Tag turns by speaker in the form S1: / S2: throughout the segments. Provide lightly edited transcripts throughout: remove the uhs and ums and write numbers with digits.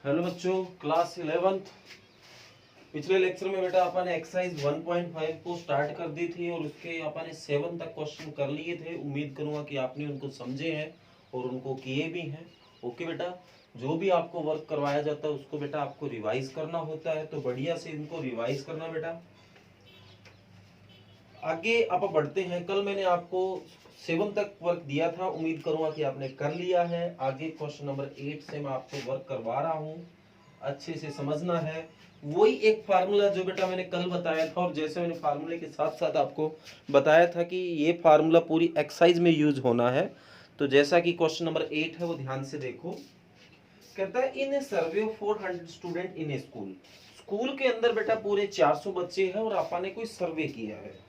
S1: Hello बच्चों, class 11th। पिछले lecture में बेटा अपन ने एक्सरसाइज 1.5 को स्टार्ट कर दी थी और उसके अपन ने 7 तक क्वेश्चन कर लिए थे। उम्मीद करूंगा कि आपने उनको समझे हैं और उनको किए भी हैं। ओके बेटा, जो भी आपको वर्क करवाया जाता है उसको बेटा आपको रिवाइज करना होता है, तो बढ़िया से इनको रिवाइज करना बेटा। आगे आप बढ़ते हैं। कल मैंने आपको 7 तक वर्क दिया था, उम्मीद करूंगा कि आपने कर लिया है। आगे क्वेश्चन नंबर 8 से मैं आपको वर्क करवा रहा हूं, अच्छे से समझना है। वही एक फार्मूला जो बेटा मैंने कल बताया था, और जैसे मैंने फार्मूले के साथ साथ आपको बताया था कि ये फार्मूला पूरी एक्सरसाइज में यूज होना है। तो जैसा कि क्वेश्चन नंबर 8 है वो ध्यान से देखो। कहता है in a survey of 400 student in a school. School के अंदर बेटा पूरे 400 बच्चे हैं और आपा ने कोई सर्वे किया है।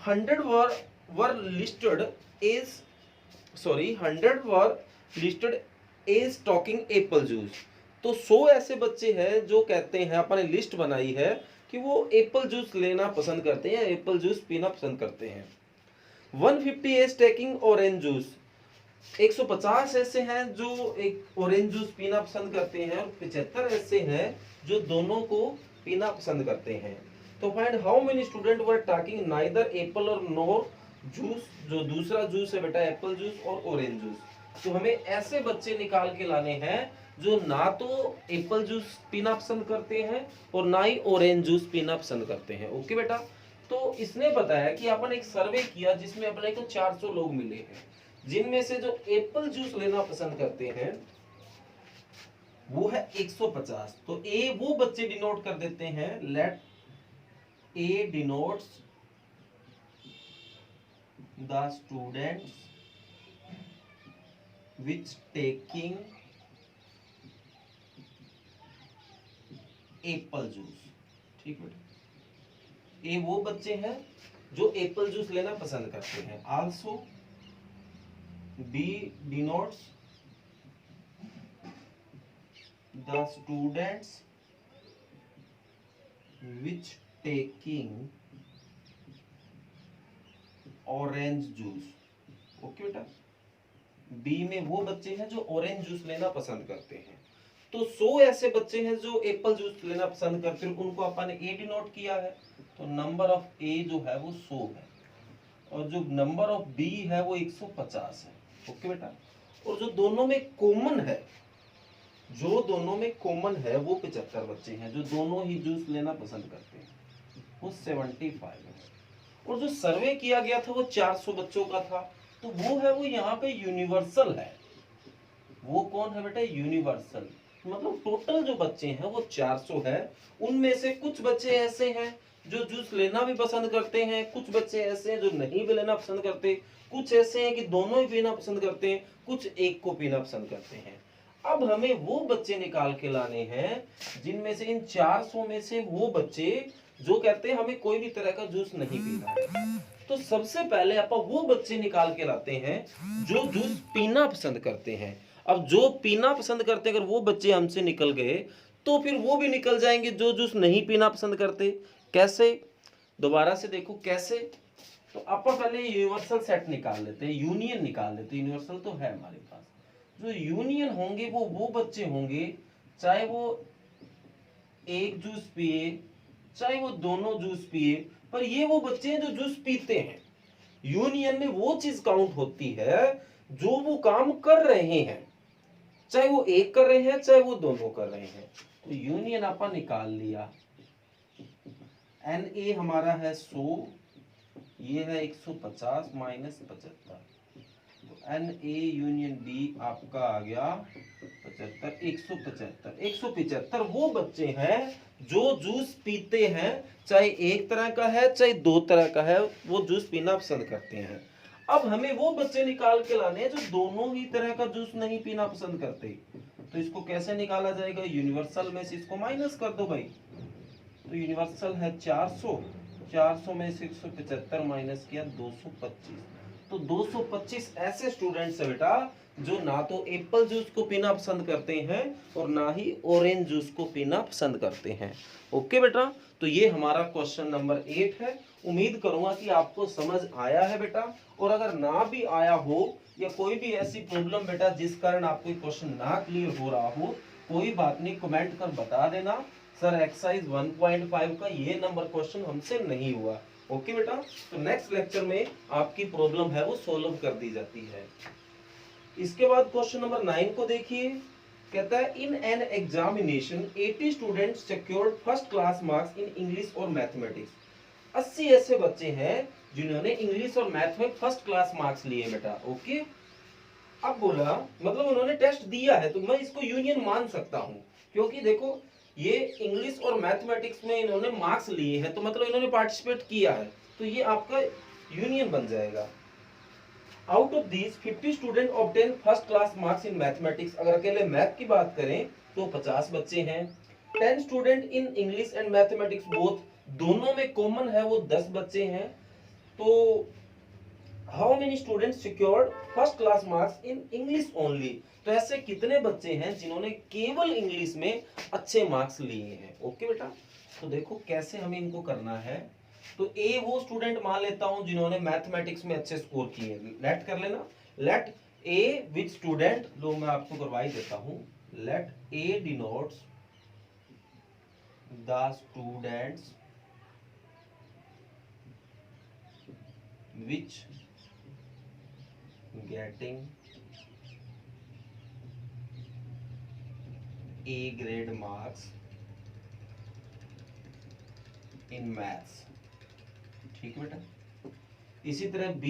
S1: 100 were listed as 100 were listed as talking apple juice। तो 100 ऐसे बच्चे हैं जो कहते हैं, अपने लिस्ट बनाई है कि वो एप्पल जूस लेना पसंद करते हैं, एप्पल जूस पीना पसंद करते हैं। 150 is taking orange juice। 150 ऐसे हैं जो एक ऑरेंज जूस पीना पसंद करते हैं और 75 ऐसे हैं जो दोनों को पीना पसंद करते हैं। तो find how many student were talking neither Apple और नॉर जूस। जो दूसरा जूस है बेटा एप्पल जूस और ऑरेंज जूस। तो हमें ऐसे बच्चे निकाल के लाने हैं जो ना तो एप्पल जूस पीना पसंद करते हैं और ना ही ऑरेंज जूस पीना पसंद करते हैं। ओके बेटा, तो इसने बताया कि अपन एक सर्वे किया जिसमें अपने को 400 लोग मिले हैं, जिनमें से जो एप्पल जूस लेना पसंद करते हैं वो है 150। तो ए वो बच्चे डिनोट कर देते हैं, let A denotes the students which taking apple juice. ठीक है, ए वो बच्चे हैं जो एप्पल जूस लेना पसंद करते हैं। Also be denotes the students which taking orange juice। Okay बेटा, बी में वो बच्चे हैं जो ऑरेंज जूस लेना पसंद करते हैं। तो 100 ऐसे बच्चे हैं जो एप्पल जूस लेना पसंद करते हैं, उनको अपन ने ए डिनोट किया है। तो नंबर ऑफ ए जो है वो 100 है और जो नंबर ऑफ बी है वो 150 है। ओके बेटा, और जो दोनों में कॉमन है, जो दोनों में कॉमन है वो 75 बच्चे हैं जो दोनों ही जूस लेना पसंद करते हैं, वो 75 है। और जो सर्वे किया गया था वो 400 बच्चों का था, तो वो है वो यहाँ पे यूनिवर्सल है। वो कौन है बेटा? यूनिवर्सल। मतलब टोटल जो बच्चे हैं वो 400 है। उनमें से कुछ बच्चे ऐसे हैं जो जूस लेना भी पसंद करते हैं, कुछ बच्चे ऐसे हैं जो नहीं भी लेना पसंद करते, कुछ ऐसे हैं कि दोनों ही पीना पसंद करते हैं, कुछ एक को पीना पसंद करते हैं। अब हमें वो बच्चे निकाल के लाने हैं जिनमें से इन 400 में से वो बच्चे जो कहते हैं हमें कोई भी तरह का जूस नहीं पीना है। तो सबसे पहले आप वो बच्चे निकाल के लाते हैं जो जूस पीना पसंद करते हैं। अब जो पीना पसंद करते हैं, अगर वो बच्चे हमसे निकल गए तो फिर वो भी निकल जाएंगे जो जूस नहीं पीना पसंद करते। कैसे? दोबारा से देखो कैसे। तो आप पहले यूनिवर्सल सेट निकाल लेते हैं, यूनियन निकाल लेते हैं। यूनिवर्सल तो है हमारे पास। जो यूनियन होंगे वो बच्चे होंगे, चाहे वो एक जूस पिए चाहे वो दोनों जूस पिए, पर ये वो बच्चे हैं जो जूस पीते हैं। यूनियन में वो चीज काउंट होती है जो वो काम कर रहे हैं, चाहे वो एक कर रहे हैं चाहे वो दोनों कर रहे हैं। तो यूनियन अपन निकाल लिया। एन ए हमारा है 100, ये है 150 minus 75। N A union B आपका आ गया 75, 175। 175 वो बच्चे हैं जो जूस पीते हैं, चाहे एक तरह का है चाहे दो तरह का है, वो जूस पीना पसंद करते हैं। अब हमें वो बच्चे निकाल के लाने हैं जो दोनों ही तरह का जूस नहीं पीना पसंद करते। तो इसको कैसे निकाला जाएगा? यूनिवर्सल में से इसको माइनस कर दो भाई। तो यूनिवर्सल है 400, 400 में से 175 माइनस किया 225। तो 225 ऐसे स्टूडेंट्स है बेटा जो ना तो एप्पल जूस को पीना पसंद करते हैं और ना ही ऑरेंज जूस को पीना पसंद करते हैं। ओके बेटा, तो ये हमारा क्वेश्चन नंबर 8 है। उम्मीद करूंगा कि आपको समझ आया है बेटा। और अगर ना भी आया हो या कोई भी ऐसी प्रॉब्लम बेटा जिस कारण आपको क्वेश्चन ना क्लियर हो रहा हो, कोई बात नहीं, कमेंट कर बता देना सर एक्सरसाइज 1.5 का ये नंबर क्वेश्चन हमसे नहीं हुआ। ओके बेटा, तो नेक्स्ट लेक्चर में आपकी प्रॉब्लम है वो सोल्व कर दी जाती है। इसके बाद क्वेश्चन नंबर 9 को देखिए, कहता है in an examination 80 students secured first class marks in English और मैथमेटिक्स। 80 ऐसे बच्चे हैं जिन्होंने इंग्लिश और मैथ में फर्स्ट क्लास मार्क्स लिए बेटा। ओके, अब बोला मतलब उन्होंने टेस्ट दिया है, तो मैं इसको यूनियन मान सकता हूं, क्योंकि देखो ये इंग्लिश और मैथमेटिक्स में इन्होंने मार्क्स लिए हैं, तो मतलब इन्होंने पार्टिसिपेट किया है, तो ये आपका यूनियन बन जाएगा। Out of these 50 student obtain first class marks in mathematics. अगर अकेले मैथ की बात करें तो 50 बच्चे हैं। 10 student in English and mathematics both, दोनों में कॉमन है वो 10 बच्चे हैं। तो how many students secured first class marks in English only. तो ऐसे कितने बच्चे हैं जिन्होंने केवल इंग्लिश में अच्छे मार्क्स लिए हैं। ओके बेटा, तो देखो कैसे हमें इनको करना है। तो ए वो स्टूडेंट मान लेता हूं जिन्होंने मैथमेटिक्स में अच्छे स्कोर किए, लेट कर लेना। लेट ए विच स्टूडेंट, लो मैं आपको करवाई देता हूं। Let A denotes the students which getting A grade marks in maths। ठीक है बेटा, इसी तरह B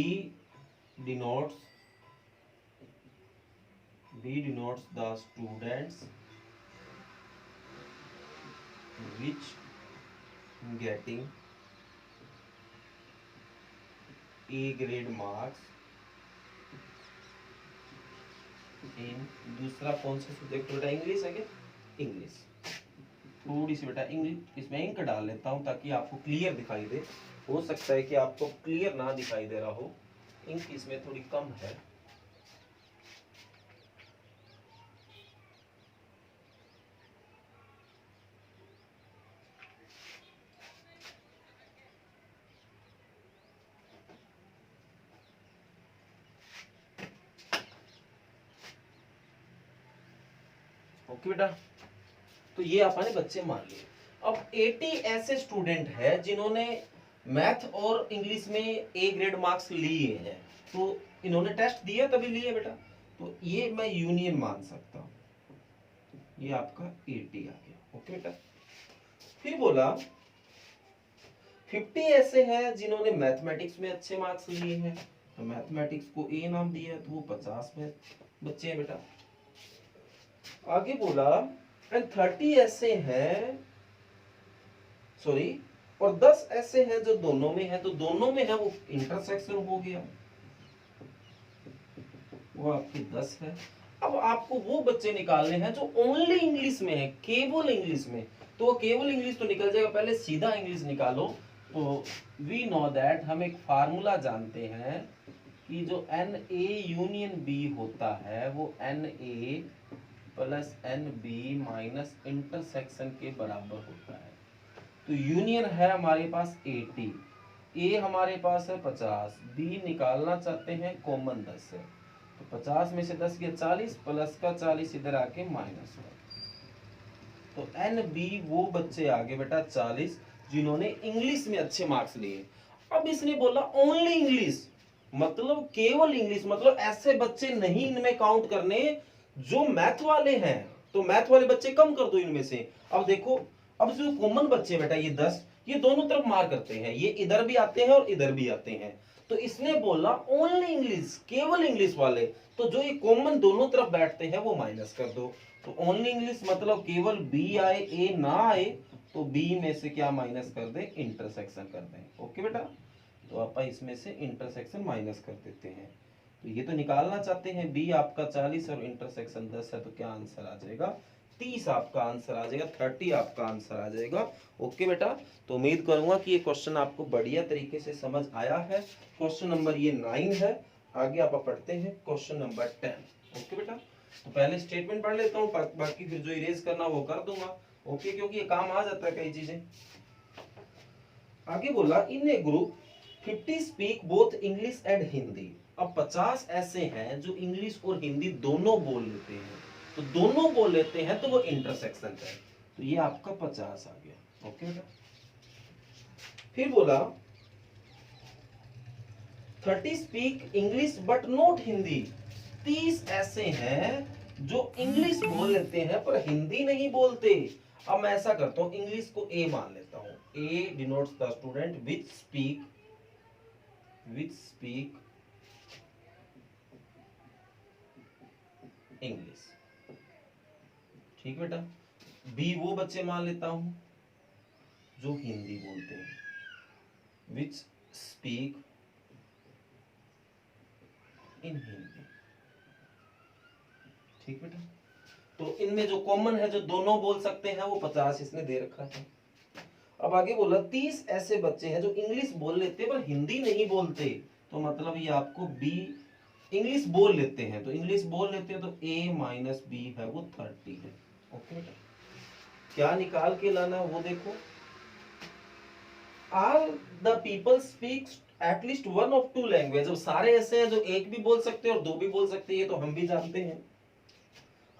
S1: denotes the students which getting A grade marks इन, दूसरा कौन सा सब्जेक्ट बेटा, इंग्लिश है क्या, इंग्लिश। थोड़ी सी बेटा इंग्लिश इसमें इंक डाल लेता हूं ताकि आपको क्लियर दिखाई दे। हो सकता है कि आपको क्लियर ना दिखाई दे रहा हो, इंक इसमें थोड़ी कम है। ओके बेटा, तो ये आपने बच्चे मान लिए। अब 80 ऐसे स्टूडेंट है जिन्होंने मैथ और इंग्लिश में ए ग्रेड मार्क्स लिए हैं, तो इन्होंने टेस्ट दिया तभी लिए बेटा, तो ये मैं यूनियन मान सकता हूं, ये आपका 80 आ गया। ओके बेटा, फिर बोला 50 ऐसे हैं जिन्होंने मैथमेटिक्स में अच्छे मार्क्स लिए हैं, तो मैथमेटिक्स को ए नाम दिया, तो वो 50 में बच्चे हैं बेटा। आगे बोला एंड 30 ऐसे हैं, सॉरी, और 10 ऐसे हैं जो दोनों में है, तो दोनों में है वो इंटरसेक्शन हो गया, वो आपके 10 है। अब आपको वो बच्चे निकालने हैं जो ओनली इंग्लिश में है, केवल इंग्लिश में, तो वो केवल इंग्लिश तो निकल जाएगा, पहले सीधा इंग्लिश निकालो। तो वी नो दैट, हम एक फार्मूला जानते हैं कि जो एन ए यूनियन बी होता है वो n A plus n B minus intersection के बराबर होता है। तो यूनियन है हमारे पास 80, ए हमारे पास है 50, बी निकालना चाहते हैं कॉमन 10 है, तो 50 में से 10 गया 40, प्लस का 40 इधर आके माइनस है, तो एन बी वो बच्चे आगे बेटा 40 जिन्होंने इंग्लिश में अच्छे मार्क्स लिए। अब इसने बोला ओनली इंग्लिश, मतलब केवल इंग्लिश, मतलब ऐसे बच्चे नहीं इनमें काउंट करने जो मैथ वाले हैं, तो मैथ वाले बच्चे कम कर दो इनमें से। अब देखो, अब जो कॉमन बच्चे बेटा ये 10, ये दोनों तरफ मार करते हैं, ये इधर भी आते हैं और इधर भी आते हैं, तो इसने बोला ओनली इंग्लिश, केवल इंग्लिश वाले, तो जो ये कॉमन दोनों तरफ बैठते हैं वो माइनस कर दो। तो ओनली इंग्लिश मतलब केवल बी आए ए ना आए, तो बी में से क्या माइनस कर दे, इंटरसेक्शन कर दें। ओके बेटा, तो आप इसमें से इंटरसेक्शन माइनस कर देते हैं, तो ये तो निकालना चाहते हैं बी आपका 40 और इंटरसेक्शन 10 है, तो क्या आंसर आ जाएगा, 30 आपका आंसर आ जाएगा, 30 आपका आंसर आ जाएगा। ओके बेटा, तो उम्मीद करूंगा कि ये क्वेश्चन आपको बढ़िया तरीके से समझ आया है। क्वेश्चन नंबर ये 9 है, आगे आप पढ़ते हैं क्वेश्चन नंबर 10। ओके बेटा, तो पहले स्टेटमेंट पढ़ लेता हूँ, बाकी फिर जो इरेज करना वो कर दूंगा। ओके, क्योंकि ये काम आ जाता है कई चीजें। आगे बोला in a group 50 speak both English and Hindi. अब 50 ऐसे हैं जो इंग्लिश और हिंदी दोनों बोल लेते हैं, तो दोनों बोल लेते हैं तो वो इंटरसेक्शन है। तो ये आपका 50 आ गया। ओके बेटा। फिर बोला 30 speak English but not Hindi. 30 ऐसे हैं जो इंग्लिश बोल लेते हैं पर हिंदी नहीं बोलते। अब मैं ऐसा करता हूं, इंग्लिश को ए मान लेता हूं। A denotes the student which speak English. ठीक बेटा। बी वो बच्चे मान लेता हूं जो हिंदी बोलते हैं, विच स्पीक इन हिंदी। ठीक बेटा। तो इनमें जो कॉमन है, जो दोनों बोल सकते हैं, वो 50 इसने दे रखा है। अब आगे बोला 30 ऐसे बच्चे हैं जो इंग्लिश बोल लेते हैं पर हिंदी नहीं बोलते। तो मतलब ये आपको बी, इंग्लिश बोल लेते हैं, तो इंग्लिश बोल लेते हैं तो a माइनस बी है वो 30 है। ओके बेटा। क्या निकाल के लाना वो देखो। All the people speaks at least one of two language. अब सारे ऐसे हैं जो एक भी बोल सकते हैं और दो भी बोल सकते हैं, तो हम भी जानते हैं।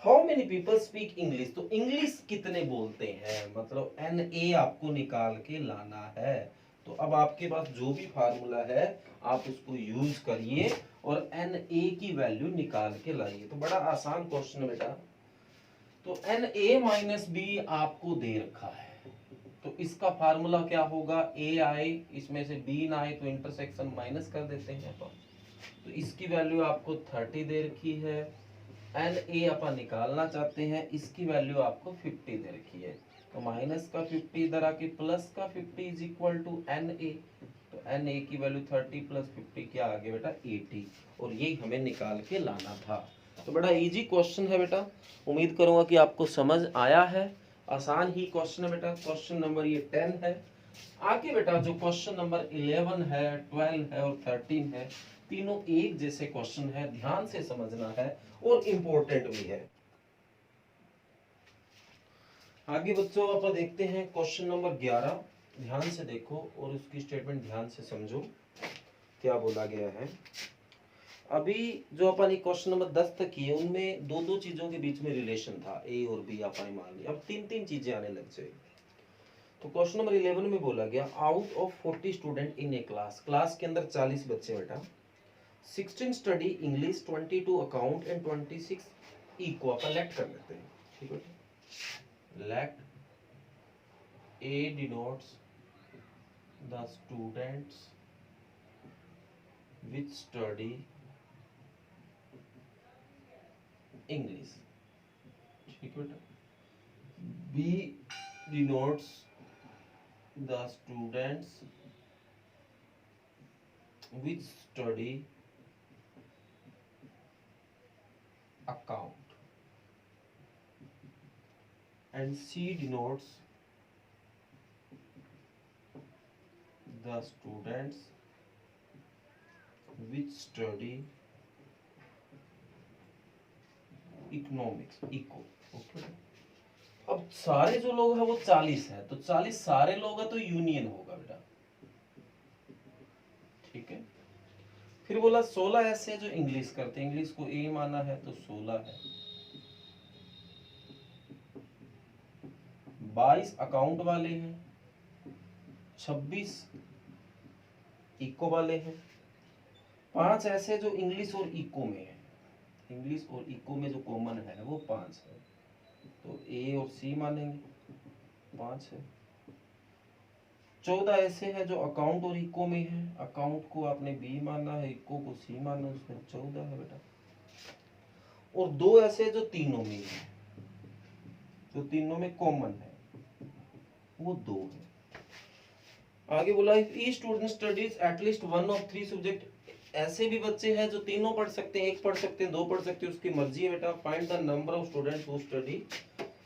S1: How many people speak English, तो इंग्लिश कितने बोलते हैं, मतलब NA आपको निकाल के लाना है। तो अब आपके पास जो भी फार्मूला है आप उसको यूज करिए और NA की वैल्यू निकाल के लाइए। तो बड़ा आसान क्वेश्चन है बेटा। तो NA माइनस बी आपको दे रखा है, तो इसका फार्मूला क्या होगा, A आए इसमें से B ना आए तो इंटरसेक्शन माइनस कर देते हैं अपन। तो इसकी वैल्यू आपको 30 दे रखी है। NA अपन निकालना चाहते हैं, इसकी वैल्यू आपको 50 दे रखी है। तो माइनस का 50 इधर आके प्लस का 50 इज इक्वल टू NA। तो NA की वैल्यू 30 प्लस 50 क्या आ गया बेटा 80, और ये हमें निकाल के लाना था। तो बड़ा इजी क्वेश्चन है बेटा, उम्मीद करूंगा कि आपको समझ आया है। आसान ही क्वेश्चन है बेटा। क्वेश्चन नंबर ये 10 है। आगे बेटा जो क्वेश्चन नंबर 11 है, 12 है और 13 है, तीनों एक जैसे क्वेश्चन है, ध्यान से समझना है और इम्पोर्टेंट भी है। आगे बच्चों आप देखते हैं क्वेश्चन नंबर 11। ध्यान से देखो और उसकी स्टेटमेंट ध्यान से समझो क्या बोला गया है। अभी जो अपन क्वेश्चन नंबर 10 तक किए उनमें दो दो चीजों के बीच में रिलेशन था, ए और बी अपन मान लिया। अब तीन तीन चीजें आने लग जाएगी। तो क्वेश्चन नंबर 11 में बोला गया out of 40 student in a class, class के अंदर 40 बच्चे बेटा, 16 study English, 22 account and 26 eco. अपन लेट कर लेते हैं। ठीक है। Let A denotes the students which study English. ठीक है बेटा। B denotes the students which study account, and C denotes the students which study economics, eco। okay। अब सारे जो लोग हैं वो 40 है, तो 40 सारे लोग हैं तो यूनियन होगा बेटा। ठीक है। फिर बोला 16 ऐसे जो इंग्लिश करते हैं, इंग्लिश को ए माना है तो 16 है। 22 अकाउंट वाले हैं, 26 इको वाले हैं। 5 ऐसे जो इंग्लिश और इको में है, इंग्लिश और इको में जो कॉमन है वो 5 है, तो ए और सी मानेंगे, 5 है। 14 ऐसे हैं जो अकाउंट और इको में है, अकाउंट को आपने बी माना है, इको को सी माना, उसमें 14 है बेटा। और 2 ऐसे जो तीनों में है, जो तीनों में कॉमन है, वो 2 है। आगे बोला if each student studies at least one of 3 subject, ऐसे भी बच्चे हैं जो तीनों पढ़ सकते हैं, एक पढ़ सकते हैं, 2 पढ़ सकते हैं, उसकी मर्जी है बेटा। Find the number of students who study.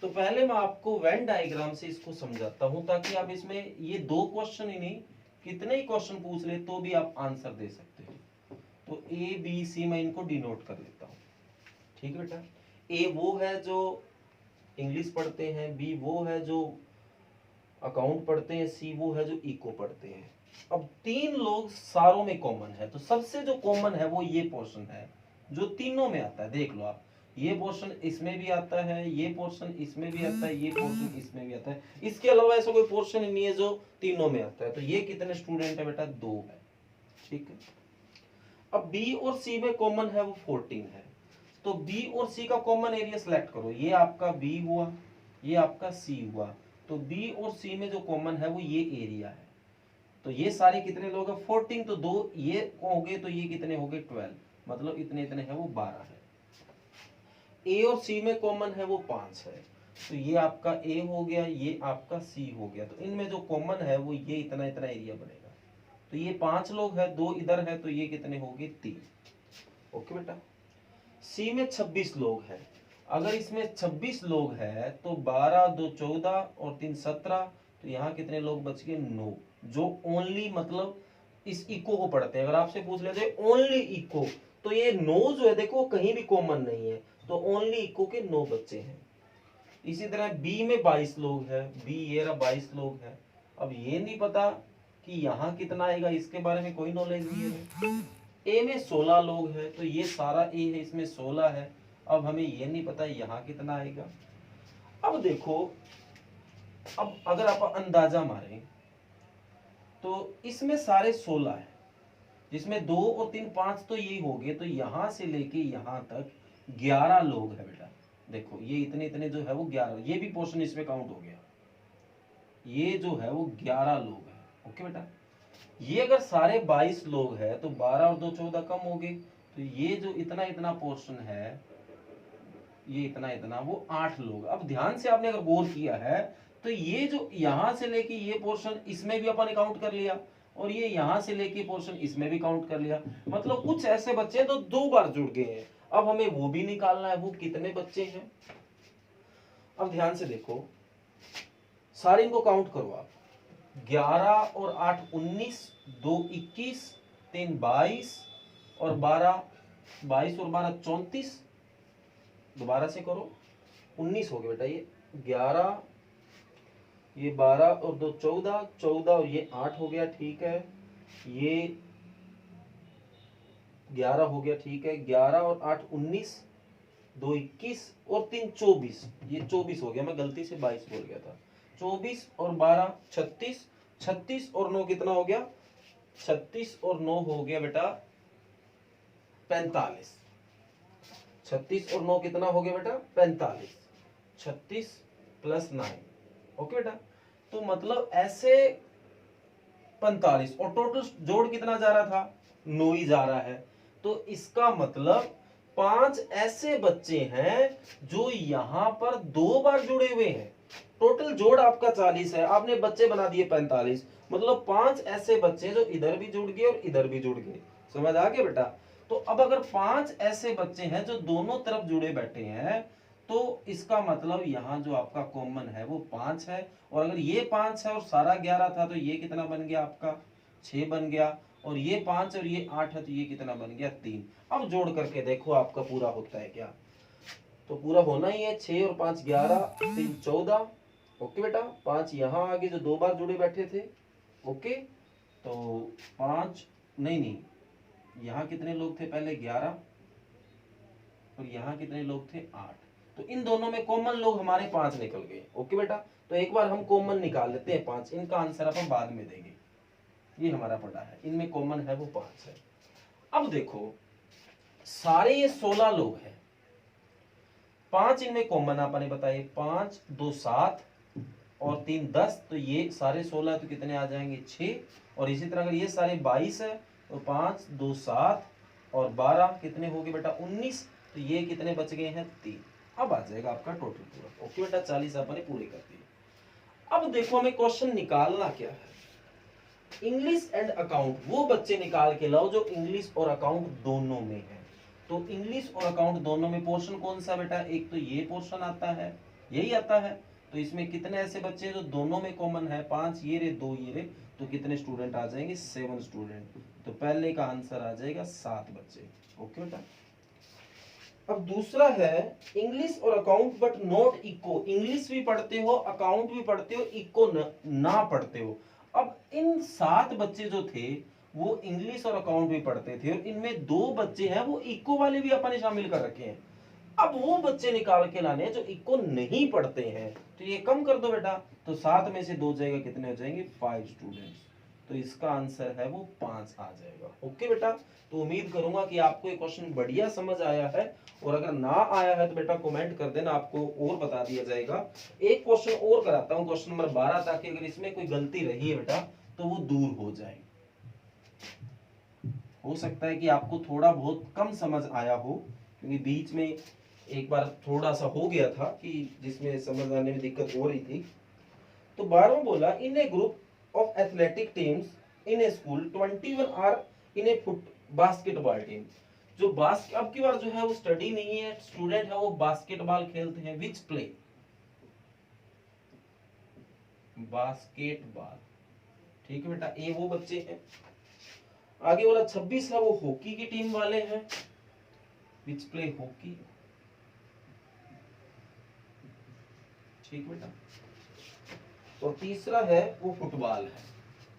S1: तो पहले मैं आपको वेन डायग्राम से इसको समझाता हूं, ताकि आप इसमें ये 2 क्वेश्चन ही नहीं कितने ही क्वेश्चन पूछ ले तो भी आप आंसर दे सकते हैं। तो ए बी सी मैं इनको डिनोट कर लेता हूं। ठीक है बेटा। ए वो है जो इंग्लिश पढ़ते हैं, बी वो है जो अकाउंट पढ़ते हैं, सी वो है जो इको पढ़ते हैं। अब 3 लोग सारों में कॉमन है, तो सबसे जो कॉमन है वो ये पोर्शन है जो तीनों में आता है। देख लो आप, ये पोर्शन इसमें भी आता है, ये पोर्शन इसमें भी आता है, ये पोर्शन इसमें भी आता है। इसके अलावा ऐसा कोई पोर्शन ही नहीं है जो तीनों में आता है। तो ये कितने स्टूडेंट है बेटा? 2 है। ठीक है। अब बी और सी में कॉमन है वो 14 है। तो बी और सी का कॉमन एरिया सिलेक्ट करो। ये आपका बी हुआ, ये आपका सी हुआ। तो बी और सी में जो कॉमन है वो ये एरिया है। तो ये सारे कितने लोग हैं? 14। तो 2 ये हो गए, तो ये कितने हो गए? 12। मतलब इतने इतने हैं वो 12 है। ए और सी में कॉमन है वो 5 है। तो ये आपका ए हो गया, ये आपका सी हो गया। तो इनमें जो कॉमन है वो ये इतना इतना एरिया बनेगा। तो ये 5 लोग हैं, 2 इधर है, तो ये कितने हो गए? 3। ओके बेटा। सी में 26 लोग हैं। अगर इसमें 26 लोग हैं तो 12 2 14 और 3 17। तो यहाँ कितने लोग बच गए? 9। जो ओनली मतलब इस इको को पढ़ते हैं। अगर आपसे पूछ लेते ओनली इको, तो ये 9 जो है देखो कहीं भी कॉमन नहीं है। तो ओनली इको के 9 बच्चे हैं। इसी तरह बी में 22 लोग हैं। बी ये रहा 22 लोग हैं। अब ये नहीं पता कि यहाँ कितना आएगा, इसके बारे में कोई नॉलेज नहीं है। ए में 16 लोग हैं। तो ये सारा ए है, इसमें 16 है। अब हमें ये नहीं पता यहाँ कितना आएगा। अब देखो, अब अगर आप अंदाजा मारें तो इसमें सारे 16 है, जिसमें 2 और 3 5 तो यही हो गए। तो यहां से लेके यहां तक 11 लोग है बेटा। देखो ये इतने इतने जो है वो 11, ये भी पोर्शन इसमें काउंट हो गया। ये जो है वो 11 लोग है। ओके बेटा। ये अगर सारे 22 लोग हैं तो 12 और 2 14 कम हो गए। तो ये जो इतना इतना पोर्शन है, ये इतना इतना, वो 8 लोग। अब ध्यान से आपने अगर गौर किया है तो ये जो यहां से लेके ये पोर्शन इसमें भी अपन काउंट कर लिया, और ये यहां से लेके पोर्शन इसमें भी काउंट कर लिया। मतलब कुछ ऐसे बच्चे हैं तो 2 बार जुड़ गए हैं। अब हमें वो भी निकालना है, वो कितने बच्चे हैं। अब ध्यान से देखो, सारे इनको काउंट करो आप। 11 और 8 19, 2 21, 3 22 और 12 22 और 12 34। दोबारा से करो, 19 हो गया बेटा। ये 11, ये 12 और 2 14, 14 और ये 8 हो गया। ठीक है। ये 11 हो गया। ठीक है। 11 और 8 19, 2 21 और 3 24। ये 24 हो गया, मैं गलती से 22 बोल गया था। 24 और 12 36, 36 और 9 कितना हो गया? 36 और 9 हो गया बेटा 45। 36 और 9 कितना हो गया बेटा? 45। 36 प्लस 9। ओके बेटा। तो मतलब ऐसे 45, और टोटल जोड़ कितना जा रहा था? 9 ही जा रहा है। तो इसका मतलब 5 ऐसे बच्चे हैं जो यहां पर 2 बार जुड़े हुए हैं। टोटल जोड़ आपका 40 है, आपने बच्चे बना दिए 45। मतलब 5 ऐसे बच्चे जो इधर भी जुड़ गए और इधर भी जुड़ गए। समझ आ गया बेटा? तो अब अगर 5 ऐसे बच्चे हैं जो दोनों तरफ जुड़े बैठे हैं, तो इसका मतलब यहाँ जो आपका कॉमन है वो 5 है। और अगर ये 5 है और सारा 11 था, तो ये कितना बन गया आपका? 6 बन गया। और ये 5 और ये 8 है, तो ये कितना बन गया? 3। अब जोड़ करके देखो आपका पूरा होता है क्या? तो पूरा होना ही है। 6 और 5 11, 3 14। ओके बेटा। 5 यहाँ आगे जो 2 बार जुड़े बैठे थे। ओके। तो 5 नहीं, यहाँ कितने लोग थे पहले? 11। और यहाँ कितने लोग थे? 8। तो इन दोनों में कॉमन लोग हमारे 5 निकल गए। ओके बेटा। तो एक बार हम कॉमन निकाल लेते हैं 5। इनका आंसर अपन बाद में देंगे। ये हमारा पड़ा है, इनमें कॉमन है वो 5 है। अब देखो, सारे ये 16 लोग हैं, 5 इनमें कॉमन आपने बताए। 5 2 7 और 3 10। तो ये सारे 16 तो कितने आ जाएंगे? 6। और इसी तरह अगर ये सारे 22 है तो 5 2 7 और 12 कितने हो गए बेटा? 19। तो ये कितने बच गए हैं? 3। अब आ जाएगा आपका टोटल पूरा। ओके बेटा। 40 आपने पूरे कर दिए। अब देखो हमें क्वेश्चन निकालना क्या है। इंग्लिश एंड अकाउंट वो बच्चे निकाल के लाओ जो इंग्लिश और अकाउंट दोनों में है। तो इंग्लिश और अकाउंट दोनों में पोर्शन कौन सा बेटा? एक तो ये पोर्शन आता है, यही आता है। तो इसमें कितने ऐसे बच्चे हैं जो दोनों में कॉमन है? 5 ये रे, 2 ये रे। तो कितने स्टूडेंट आ जाएंगे? 7 स्टूडेंट। तो पहले का आंसर आ जाएगा 7 बच्चे। ओके बेटा। अब दूसरा है इंग्लिश और account but not eco. English भी पढ़ते हो, अकाउंट भी पढ़ते हो, इको ना पढ़ते हो। अब इन 7 बच्चे जो थे वो इंग्लिश और अकाउंट भी पढ़ते थे, और इनमें 2 बच्चे हैं वो इको वाले भी अपने शामिल कर रखे हैं। अब वो बच्चे निकाल के लाने हैं जो इको नहीं पढ़ते हैं, तो ये कम कर दो बेटा, तो 7 में से 2 जाएगा, कितने हो जाएंगे 5 स्टूडेंट्स, तो इसका आंसर है वो 5 आ जाएगा। ओके बेटा, तो उम्मीद करूंगा कि आपको ये क्वेश्चन बढ़िया समझ आया है, और अगर ना आया है तो बेटा कमेंट कर देना, आपको और बता दिया जाएगा। एक क्वेश्चन और कराता हूँ, क्वेश्चन नंबर 12, ताकि अगर इसमें कोई गलती रही है बेटा तो वो दूर हो जाए। हो सकता है कि आपको थोड़ा बहुत कम समझ आया हो, क्योंकि बीच में एक बार थोड़ा सा हो गया था कि जिसमें समझ आने में दिक्कत हो रही थी। तो 12वां बोला, in a group of athletic teams in a school 21 are in a foot basketball team. जो अब की बार जो है वो स्टडी नहीं है, स्टूडेंट है वो बास्केटबॉल खेलते हैं, विच प्ले, बास्केटबॉल। ठीक है बेटा, ये वो बच्चे हैं। आगे बोला 26 है वो हॉकी की टीम वाले हैं, विच प्ले हॉकी। ठीक बेटा, और तीसरा है वो फुटबॉल है,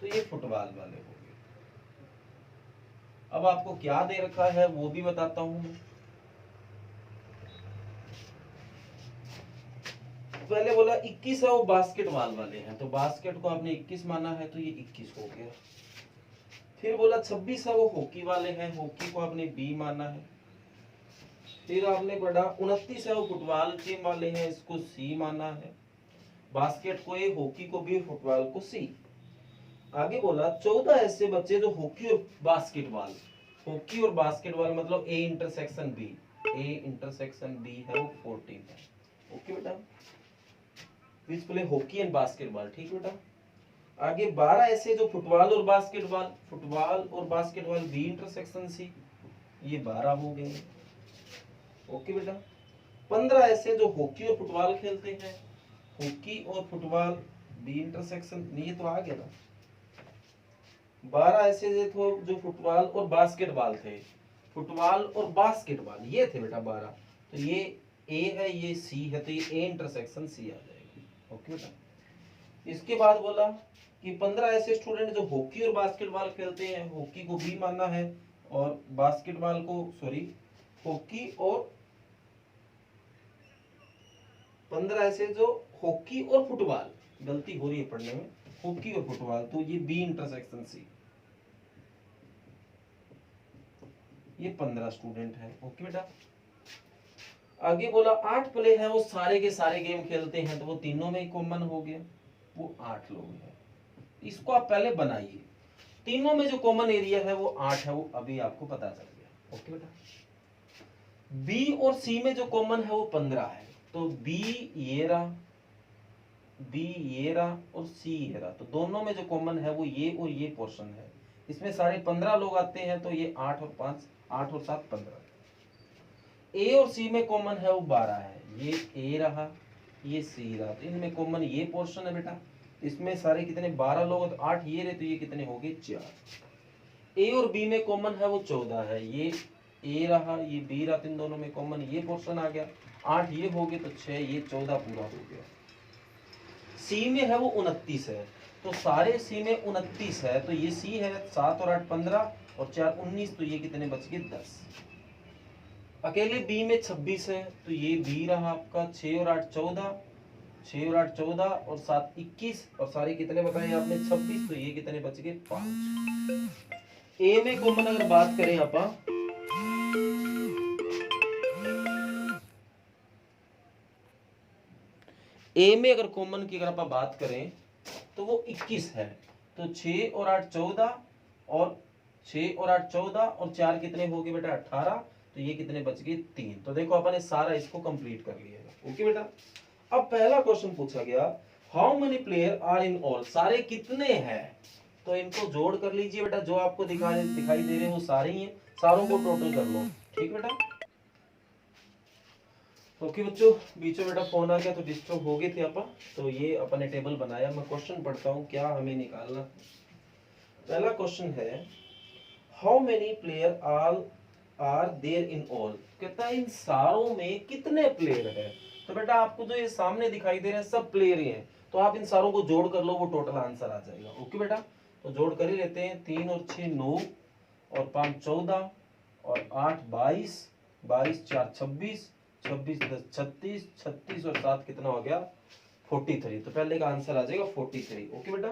S1: तो ये फुटबॉल वाले हो गए। अब आपको क्या दे रखा है वो भी बताता हूं मैं। पहले बोला 21 है वो बास्केटबॉल वाले हैं, तो बास्केट को आपने 21 माना है, तो ये 21 हो गया। फिर बोला 26 है वो हॉकी वाले हैं, हॉकी को आपने बी माना है। फिर आपने पढ़ा 29 है वो फुटबॉल टीम वाले हैं, इसको सी माना है। बास्केट को ए, हॉकी को बी, फुटबॉल को सी। आगे बोला 14 ऐसे बच्चे जो हॉकी और बास्केटबॉल, हॉकी और बास्केटबॉल मतलब A intersection B, A intersection B है वो 14 है। ओके बेटा, which play hockey and basketball. ठीक बेटा, आगे 12 ऐसे जो फुटबॉल और बास्केटबॉल, फुटबॉल और बास्केटबॉल बी इंटरसेक्शन सी, ये 12 हो गए। ओके बेटा, 15 ऐसे जो हॉकी और फुटबॉल खेलते हैं, हॉकी और फुटबॉल बी इंटरसेक्शन, ये तो आ गया ना। 12 ऐसे जो फुटबॉल और बास्केटबॉल थे, फुटबॉल और बास्केटबॉल ये थे बेटा 12, तो ये ए है ये सी है, तो ये ए इंटरसेक्शन सी आ जाएगा। ओके बेटा, इसके बाद बोला कि 15 ऐसे स्टूडेंट जो हॉकी और बास्केटबॉल खेलते हैं, हॉकी को बी मानना है और बास्केटबॉल को, सॉरी हॉकी और 15 ऐसे जो हॉकी और फुटबॉल, गलती हो रही है पढ़ने में, हॉकी और फुटबॉल, तो ये बी इंटरसेक्शन सी, ये 15 स्टूडेंट है। ओके बेटा, आगे बोला 8 प्ले है वो सारे के सारे गेम खेलते हैं, तो वो तीनों में कॉमन हो गया, वो 8 लोग हैं। इसको आप पहले बनाइए, तीनों में जो कॉमन एरिया है वो 8 है, वो अभी आपको पता चल गया। ओके बेटा, बी और सी में जो कॉमन है वो 15 है, तो बी ये रहा, बी ये रहा और सी ये रहा, तो दोनों में जो कॉमन है वो ये और ये पोर्शन है। इसमें सारे 15 लोग आते हैं, तो ये 8 और 5, 8 और 7 15। ए और सी में कॉमन है वो 12 है, ये ए रहा ये सी रहा, तो इनमें कॉमन ये पोर्शन है बेटा। इसमें सारे कितने 12 लोग, तो 8 ये रहे, तो ये कितने हो गए 4। ए और बी में कॉमन है वो 14 है, ये ए रहा ये बी रहा, इन दोनों में कॉमन ये पोर्शन आ गया। 8 ये हो गए तो 6, ये 14 पूरा हो गया। सी में है वो 29 है, तो सारे सी में 29 है, तो ये सी है 7 और 8 15 और 4 19, तो ये कितने बच गए 10। अकेले बी में 26 है, तो ये बी रहा आपका 6 और 8 14, 6 और 8 14 और 7 21, और सारे कितने बताए आपने 26, तो ये कितने बच गए 5। ए में कॉमन अगर बात करें आप, ए में अगर कॉमन की अगर आप बात करें तो वो 21 है, तो 6 और 8 14 और 6 और 8 14 और 4 कितने हो गए बेटा 18, तो ये कितने बच गए 3। तो देखो अपने सारा इसको कंप्लीट कर लिया। ओके बेटा, अब पहला क्वेश्चन पूछा गया, how many player are in all, सारे कितने हैं, तो इनको जोड़ कर लीजिए बेटा, जो आपको दिखाई दे रहे हैं वो सारे ही हैं, सारों को टोटल कर लो। ठीक बेटा, ओके बच्चों, बीच में बेटा फोन आ गया तो डिस्टर्ब हो गए थे अपन, तो ये अपने टेबल बनाया। मैं क्वेश्चन पढ़ता हूँ क्या हमें निकालना। पहला क्वेश्चन है, how many player all are there in all, कहता है इन सारों में कितने प्लेयर है। तो बेटा आपको जो ये सामने दिखाई दे रहे हैं सब प्लेयर ही हैं, तो आप इन सारों को जोड़ कर लो, वो टोटल आंसर आ जाएगा। ओके बेटा, तो जोड़ कर ही लेते हैं, 3 और 6 9 और 5 14 और 8 22, 22 4 26, 26 10 36, 36 और 7 कितना हो गया 43। तो पहले का आंसर आ जाएगा 43। ओके बेटा।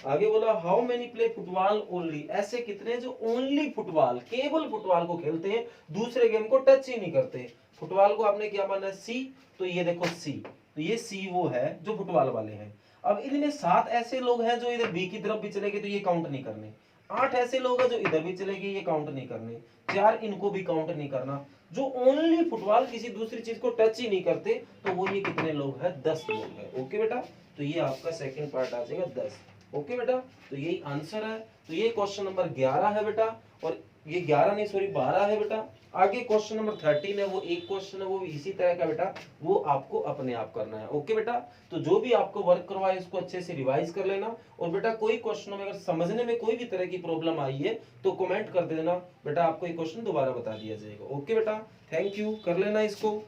S1: आगे बोला how many play football only, ऐसे कितने जो ओनली फुटबॉल, केवल फुटबॉल को खेलते हैं, दूसरे गेम को टच ही नहीं करते। फुटबॉल को आपने क्या माना सी, तो ये देखो सी, तो ये सी वो है जो फुटबॉल वाले हैं। अब इनमें 7 ऐसे लोग हैं जो इधर बी की तरफ भी चले गए तो ये काउंट नहीं करने, 8 ऐसे लोग हैं जो इधर भी चले गए ये काउंट नहीं करने, 4 इनको भी काउंट नहीं करना। जो ओनली फुटबॉल किसी दूसरी चीज को टच ही नहीं करते तो वो ये कितने लोग हैं 10 लोग हैं। ओके बेटा, तो ये आपका सेकंड पार्ट आ जाएगा 10। ओके बेटा, तो यही आंसर है। तो ये क्वेश्चन नंबर 11 है बेटा, और ये 11 नहीं सॉरी 12 है बेटा। आगे क्वेश्चन नंबर 13 है, वो एक क्वेश्चन है, वो भी इसी तरह का बेटा, वो आपको अपने आप करना है। ओके बेटा, तो जो भी आपको वर्क करवाए इसको अच्छे से रिवाइज कर लेना। और बेटा कोई क्वेश्चन में अगर समझने में कोई भी तरह की प्रॉब्लम आई है तो कमेंट कर देना बेटा, आपको ये क्वेश्चन दोबारा बता दिया जाएगा। ओके बेटा, थैंक यू, कर लेना इसको।